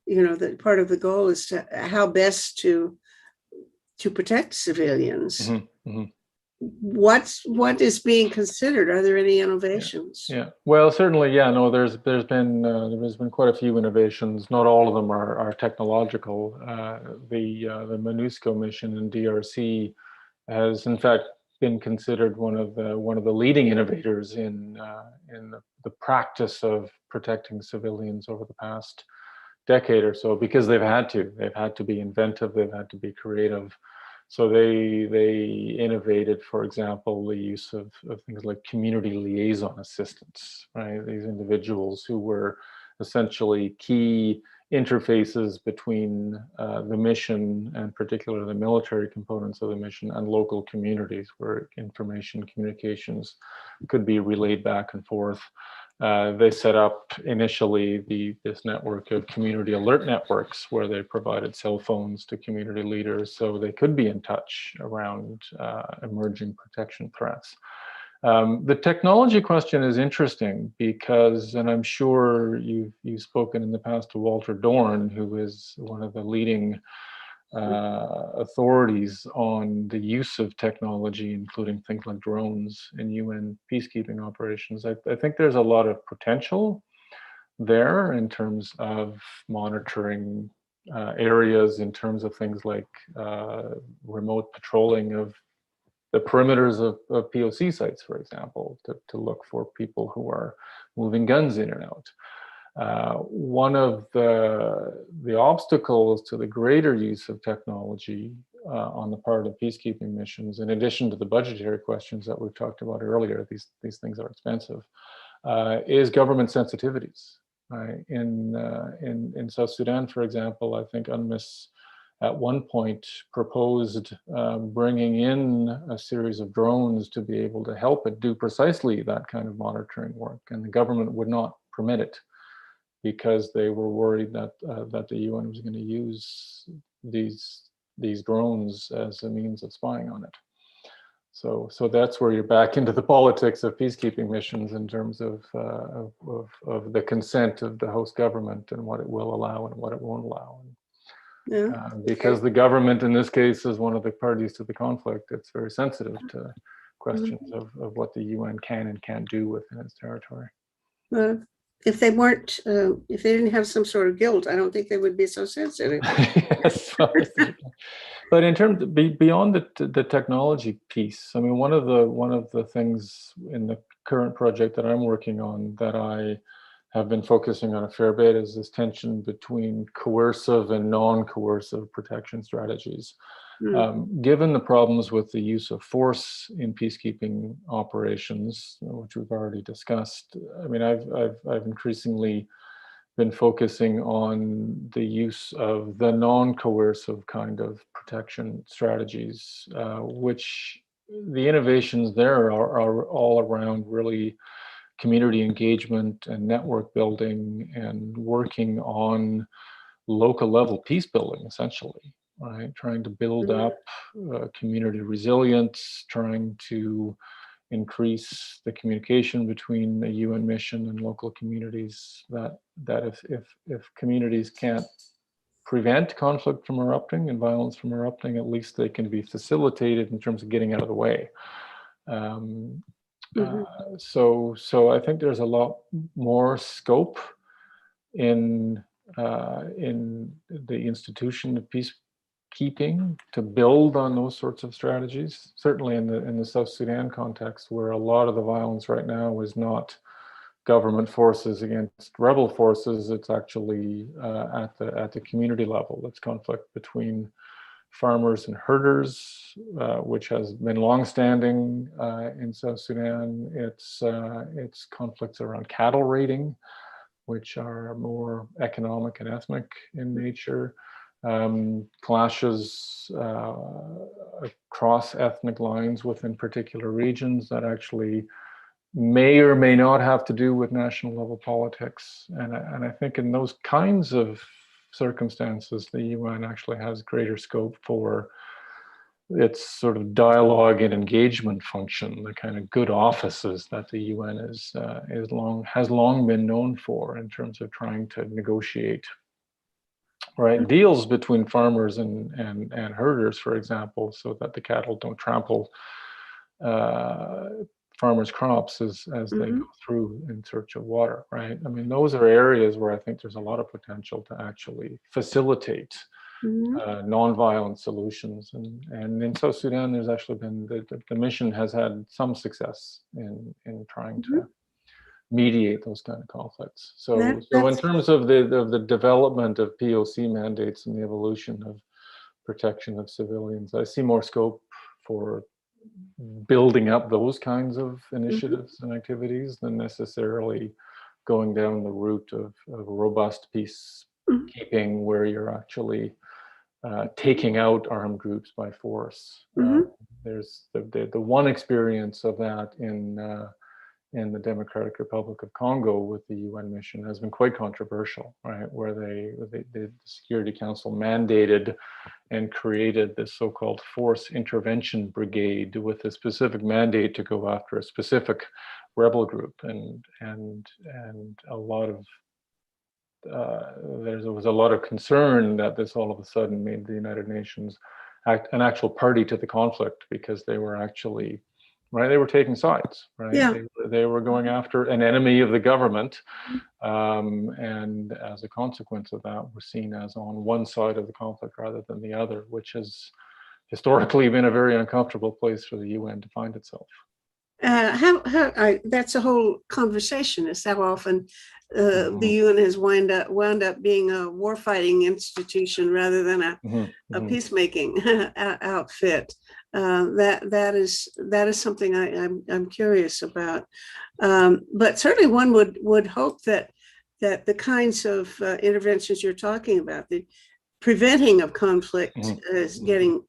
S1: that part of the goal is to how best to protect civilians. What is being considered? Are there any innovations?
S2: Yeah. Well, certainly, yeah. No, there's been quite a few innovations. Not all of them are technological. The MONUSCO mission in DRC has, in fact, been considered one of the leading innovators in the practice of protecting civilians over the past decade or so, because they've had to be inventive, they've had to be creative. So they innovated, for example, the use of things like community liaison assistants, right? These individuals who were essentially key interfaces between the mission, and particularly the military components of the mission, and local communities, where information communications could be relayed back and forth. They set up initially this network of community alert networks, where they provided cell phones to community leaders so they could be in touch around emerging protection threats. The technology question is interesting because, and I'm sure you've spoken in the past to Walter Dorn, who is one of the leading authorities on the use of technology, including things like drones in UN peacekeeping operations. I think there's a lot of potential there in terms of monitoring areas, in terms of things like remote patrolling of the perimeters of POC sites, for example, to look for people who are moving guns in and out. One of the obstacles to the greater use of technology on the part of peacekeeping missions, in addition to the budgetary questions that we've talked about earlier, these things are expensive, is government sensitivities. Right? In South Sudan, for example, I think UNMISS at one point proposed bringing in a series of drones to be able to help it do precisely that kind of monitoring work, and the government would not permit it, because they were worried that the UN was going to use these drones as a means of spying on it. So that's where you're back into the politics of peacekeeping missions in terms of the consent of the host government and what it will allow and what it won't allow.
S1: Yeah.
S2: Because the government in this case is one of the parties to the conflict, it's very sensitive to questions of what the UN can and can't do within its territory.
S1: Well, if they weren't, if they didn't have some sort of guilt, I don't think they would be so sensitive.
S2: Yes, but in terms of beyond the technology piece, I mean, one of the things in the current project that I'm working on that I have been focusing on a fair bit is this tension between coercive and non-coercive protection strategies. Given the problems with the use of force in peacekeeping operations, which we've already discussed, I mean, I've increasingly been focusing on the use of the non-coercive kind of protection strategies, which the innovations there are all around really community engagement and network building and working on local level peace building, essentially, right? Trying to build up community resilience, trying to increase the communication between the UN mission and local communities, that if communities can't prevent conflict from erupting and violence from erupting, at least they can be facilitated in terms of getting out of the way. So I think there's a lot more scope in the institution of peacekeeping to build on those sorts of strategies. Certainly in the South Sudan context, where a lot of the violence right now is not government forces against rebel forces, it's actually at the community level. It's conflict between farmers and herders, which has been longstanding in South Sudan. It's conflicts around cattle raiding, which are more economic and ethnic in nature. Clashes across ethnic lines within particular regions that actually may or may not have to do with national level politics. And I think in those kinds of circumstances, the UN actually has greater scope for its sort of dialogue and engagement function, the kind of good offices that the UN has long been known for in terms of trying to negotiate, right, deals between farmers and herders, for example, so that the cattle don't trample farmers' crops as they go through in search of water, right? I mean, those are areas where I think there's a lot of potential to actually facilitate nonviolent solutions. And in South Sudan, there's actually been, the mission has had some success in trying to mediate those kind of conflicts. So in terms of the development of POC mandates and the evolution of protection of civilians, I see more scope for building up those kinds of initiatives and activities than necessarily going down the route of robust peacekeeping where you're actually taking out armed groups by force. There's the one experience of that in the Democratic Republic of Congo with the UN mission has been quite controversial, right? Where the Security Council mandated and created this so-called Force Intervention Brigade with a specific mandate to go after a specific rebel group, and a lot of there was a lot of concern that this all of a sudden made the United Nations an actual party to the conflict, because they were actually, right, they were taking sides, right?
S1: Yeah.
S2: They were going after an enemy of the government, and as a consequence of that, were seen as on one side of the conflict rather than the other, which has historically been a very uncomfortable place for the UN to find itself.
S1: That's a whole conversation, is how often the UN has wound up being a warfighting institution rather than a peacemaking outfit. That is something I'm curious about. But certainly one would hope that the kinds of interventions you're talking about, the preventing of conflict is getting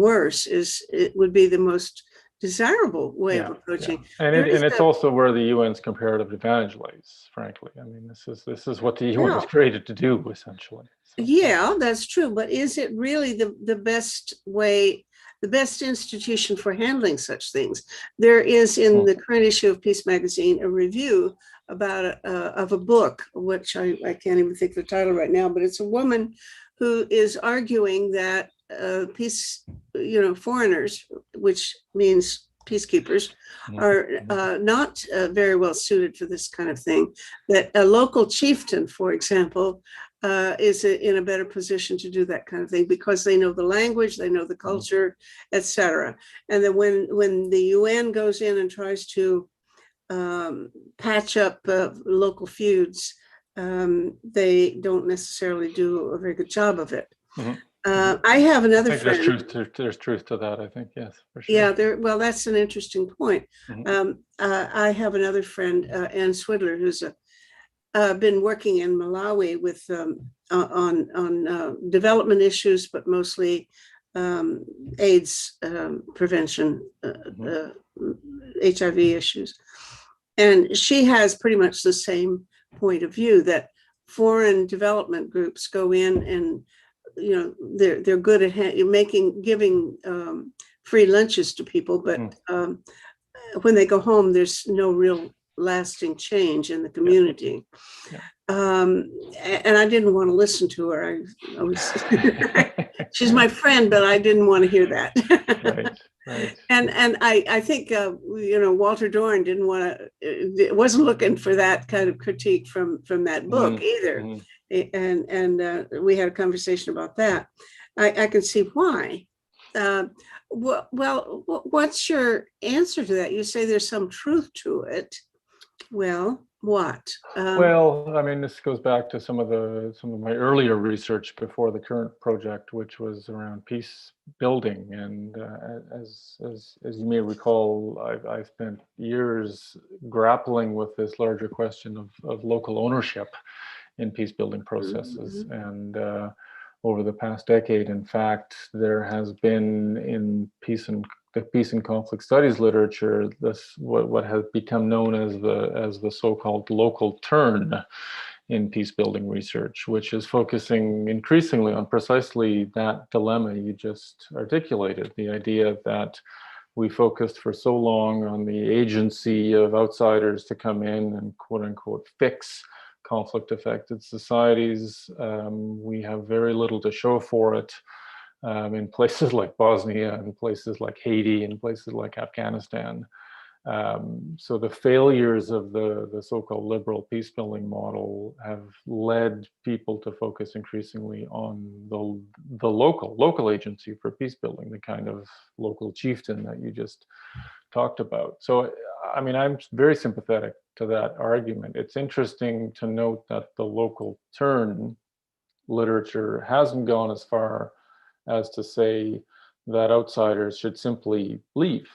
S1: worse, it would be the most desirable way of approaching.
S2: And it's also where the UN's comparative advantage lays, frankly. I mean, this is what the UN was created to do, essentially. So.
S1: Yeah, that's true. But is it really the best way the best institution for handling such things. There is in the current issue of Peace Magazine a review about of a book, which I can't even think of the title right now, but it's a woman who is arguing that peace, foreigners, which means peacekeepers, are not very well suited for this kind of thing. That a local chieftain, for example, is in a better position to do that kind of thing because they know the language, they know the culture, etc. And then when the UN goes in and tries to patch up local feuds, they don't necessarily do a very good job of it. I have another friend.
S2: There's truth to that, I think, yes, for sure.
S1: Yeah, well, that's an interesting point. I have another friend, Ann Swidler, who's been working in Malawi with on development issues, but mostly AIDS prevention, HIV issues. And she has pretty much the same point of view that foreign development groups go in and they're good at giving free lunches to people, but when they go home, there's no real lasting change in the community. And I didn't want to listen to her. I was she's my friend, but I didn't want to hear that. Right. And I think Walter Dorn wasn't looking for that kind of critique from that book either. And we had a conversation about that. I can see why. Well, what's your answer to that? You say there's some truth to it. Well, what?
S2: Well, I mean, this goes back to some of my earlier research before the current project, which was around peace building. And as you may recall, I spent years grappling with this larger question of local ownership in peace building processes. And over the past decade, in fact, there has been in the peace and conflict studies literature, what has become known as the so-called local turn in peace building research, which is focusing increasingly on precisely that dilemma you just articulated, the idea that we focused for so long on the agency of outsiders to come in and quote unquote fix conflict affected societies. We have very little to show for it in places like Bosnia, and places like Haiti, and places like Afghanistan. So the failures of the so-called liberal peace building model have led people to focus increasingly on the local agency for peace building, the kind of local chieftain that you just talked about. So, I mean, I'm very sympathetic to that argument. It's interesting to note that the local turn literature hasn't gone as far as to say that outsiders should simply leave,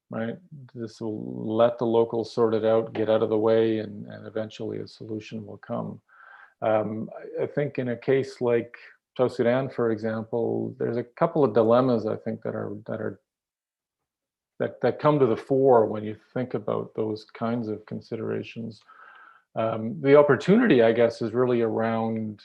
S2: right? This will let the locals sort it out, get out of the way, and eventually a solution will come. I think in a case like South Sudan, for example, there's a couple of dilemmas I think that come to the fore when you think about those kinds of considerations. The opportunity, I guess, is really around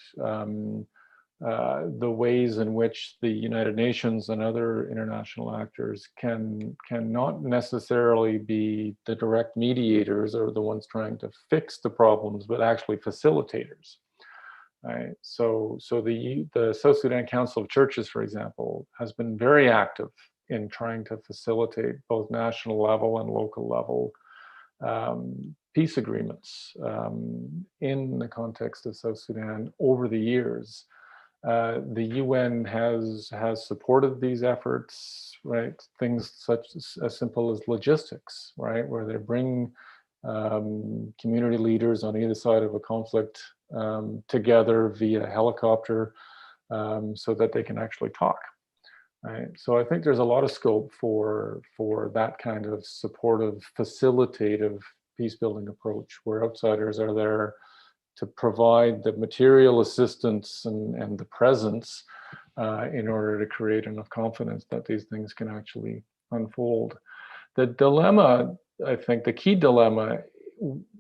S2: the ways in which the United Nations and other international actors can not necessarily be the direct mediators or the ones trying to fix the problems, but actually facilitators. Right. So the South Sudan Council of Churches, for example, has been very active in trying to facilitate both national level and local level peace agreements in the context of South Sudan over the years. The UN has supported these efforts, right? Things such as simple as logistics, right, where they bring community leaders on either side of a conflict together via helicopter so that they can actually talk. Right. So I think there's a lot of scope for that kind of supportive, facilitative peace building approach where outsiders are there to provide the material assistance and the presence in order to create enough confidence that these things can actually unfold. The dilemma, I think the key dilemma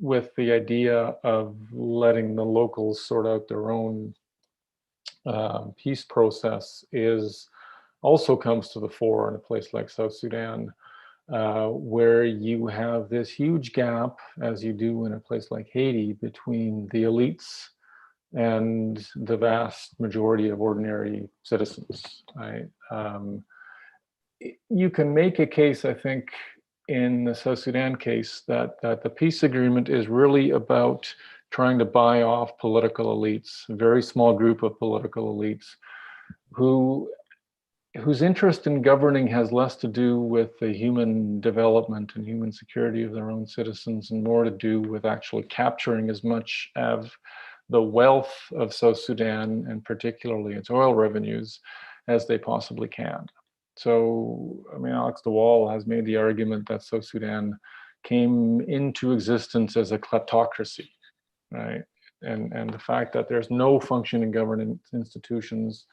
S2: with the idea of letting the locals sort out their own peace process is also comes to the fore in a place like South Sudan, where you have this huge gap, as you do in a place like Haiti, between the elites and the vast majority of ordinary citizens, right? You can make a case, I think, in the South Sudan case that the peace agreement is really about trying to buy off political elites, a very small group of political elites whose interest in governing has less to do with the human development and human security of their own citizens and more to do with actually capturing as much of the wealth of South Sudan, and particularly its oil revenues, as they possibly can. So, I mean, Alex de Waal has made the argument that South Sudan came into existence as a kleptocracy, right? And the fact that there's no functioning governance institutions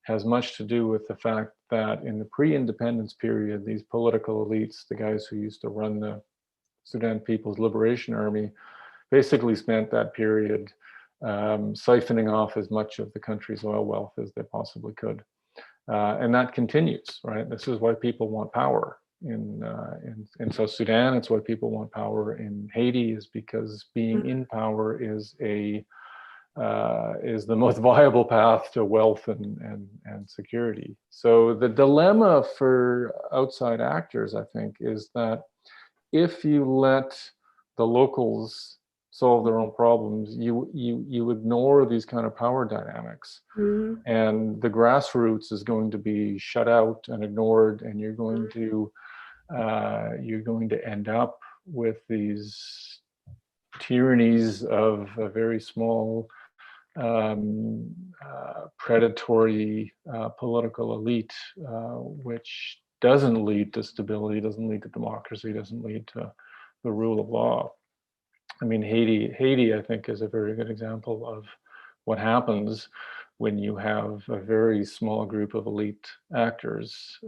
S2: has much to do with the fact that in the pre-independence period, these political elites, the guys who used to run the Sudan People's Liberation Army, basically spent that period siphoning off as much of the country's oil wealth as they possibly could. And that continues, right? This is why people want power in South Sudan. It's why people want power in Haiti, is because being in power is the most viable path to wealth and security. So the dilemma for outside actors, I think, is that if you let the locals solve their own problems, you ignore these kind of power dynamics, and the grassroots is going to be shut out and ignored, and you're going to end up with these tyrannies of a very small predatory political elite, which doesn't lead to stability, doesn't lead to democracy, doesn't lead to the rule of law. I mean, Haiti, I think, is a very good example of what happens when you have a very small group of elite actors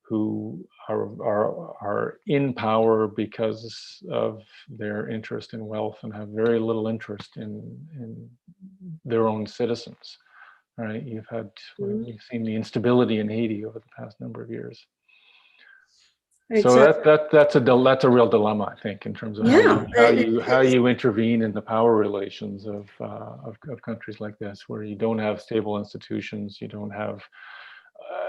S2: who are in power because of their interest in wealth and have very little interest in their own citizens. Right? We've seen the instability in Haiti over the past number of years.
S1: Exactly.
S2: So that's a real dilemma, I think, in terms of how you intervene in the power relations of countries like this, where you don't have stable institutions, you don't have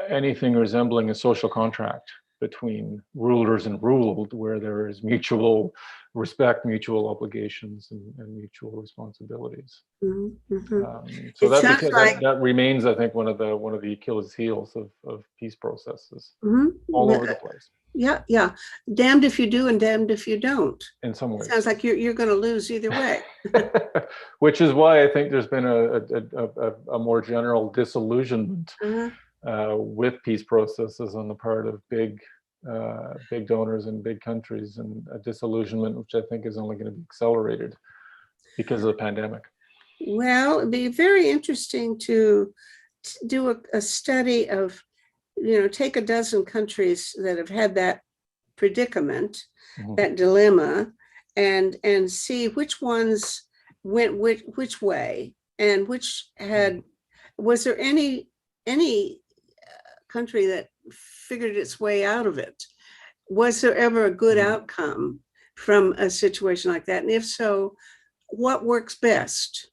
S2: anything resembling a social contract between rulers and ruled, where there is mutual respect, mutual obligations, and mutual responsibilities. So that remains, I think, one of the Achilles heels of peace processes all over the place.
S1: Yeah. Damned if you do and damned if you don't.
S2: In some ways.
S1: It sounds like you're going to lose either way.
S2: Which is why I think there's been a more general disillusionment with peace processes on the part of big donors and big countries, and a disillusionment which I think is only going to be accelerated because of the pandemic.
S1: Well, it'd be very interesting to do a study of, take a dozen countries that have had that predicament, that dilemma, and see which ones went which way, and which was there any country that figured its way out of it? Was there ever a good outcome from a situation like that? And if so, what works best?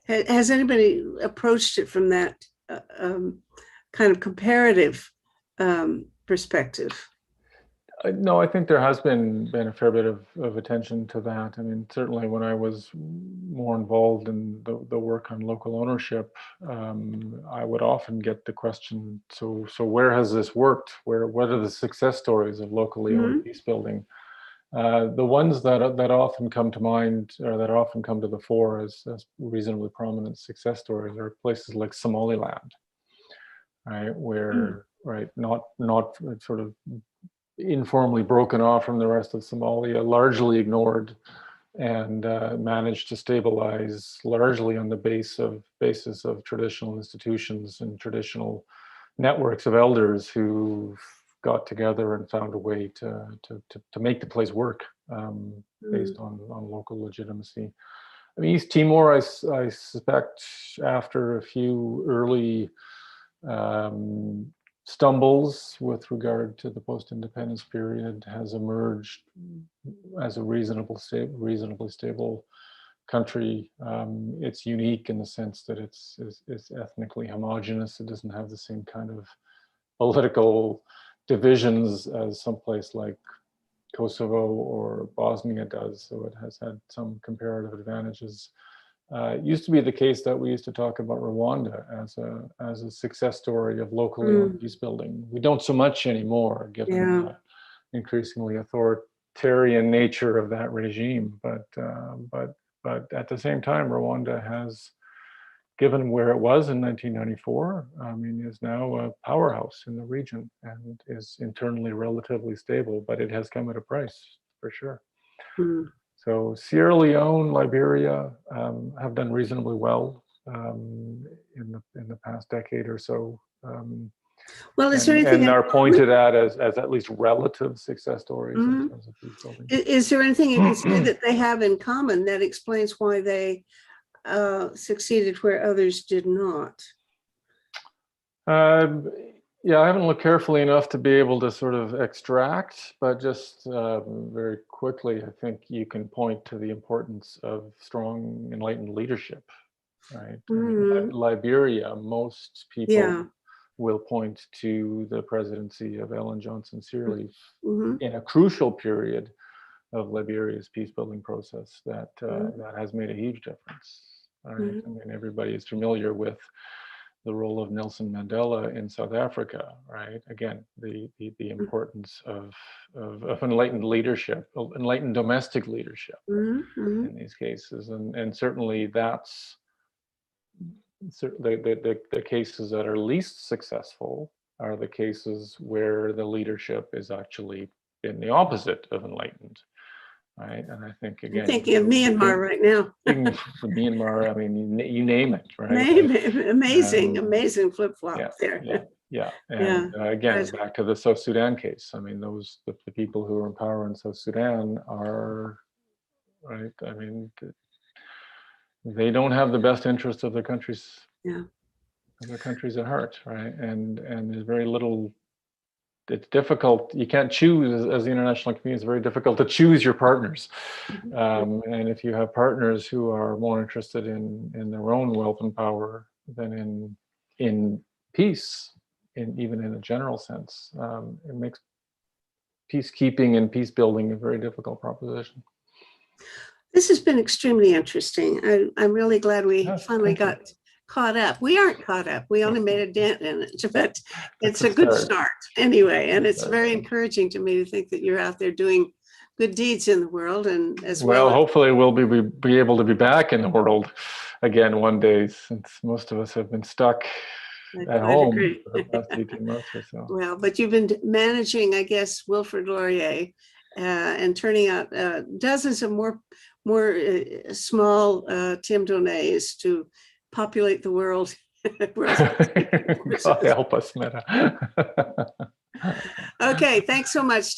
S1: Has anybody approached it from that kind of comparative perspective?
S2: No, I think there has been a fair bit of attention to that. I mean, certainly when I was more involved in the work on local ownership, I would often get the question, so where has this worked? What are the success stories of locally owned peace building? The ones that often come to mind, or that often come to the fore as reasonably prominent success stories, are places like Somaliland, right, where not sort of informally broken off from the rest of Somalia, largely ignored, and managed to stabilize largely on the basis of traditional institutions and traditional networks of elders who got together and found a way to make the place work based on local legitimacy. I mean, East Timor, I suspect, after a few early stumbles with regard to the post-independence period, has emerged as a reasonably stable country. It's unique in the sense that it's ethnically homogenous. It doesn't have the same kind of political divisions as someplace like Kosovo or Bosnia does, so it has had some comparative advantages. It used to be the case that we used to talk about Rwanda as a success story of locally owned peace building. We don't so much anymore, given the increasingly authoritarian nature of that regime. But at the same time, Rwanda has, given where it was in 1994, I mean, is now a powerhouse in the region and is internally relatively stable, but it has come at a price, for sure. So Sierra Leone, Liberia have done reasonably well in the past decade or so.
S1: Well, is there anything
S2: and are pointed at as at least relative success stories in terms of peace building.
S1: Is there anything you can say that they have in common that explains why they succeeded where others did not?
S2: Yeah, I haven't looked carefully enough to be able to sort of extract, but just very quickly, I think you can point to the importance of strong, enlightened leadership, right? I mean, Liberia, most people will point to the presidency of Ellen Johnson Sirleaf in a crucial period of Liberia's peace-building process that has made a huge difference. Right? I mean, everybody is familiar with the role of Nelson Mandela in South Africa, right? Again, the importance of enlightened leadership, enlightened domestic leadership in these cases, and certainly that's the cases that are least successful are the cases where the leadership is actually in the opposite of enlightened. Right, and I think again,
S1: I'm thinking of Myanmar right now.
S2: Myanmar, I mean, you name it, right?
S1: Amazing flip-flop there.
S2: Yeah. And again, back to the South Sudan case. I mean, the people who are in power in South Sudan are, right? I mean, they don't have the best interest of their countries. Of their countries at heart, right? And there's very little. It's difficult. You can't choose as the international community. It's very difficult to choose your partners. And if you have partners who are more interested in their own wealth and power than in peace, even in a general sense, it makes peacekeeping and peace building a very difficult proposition.
S1: This has been extremely interesting. I'm really glad we finally got caught up. We aren't caught up. We only made a dent in it, but it's a good start anyway. And it's very encouraging to me to think that you're out there doing good deeds in the world, and as well.
S2: Hopefully we'll be able to be back in the world again one day, since most of us have been stuck at home for the past 18 months or so.
S1: Well, but you've been managing, I guess, Wilfrid Laurier and turning out dozens of more small Tim Donnays to populate the world.
S2: God help us, Meta.
S1: Okay, thanks so much, Tim.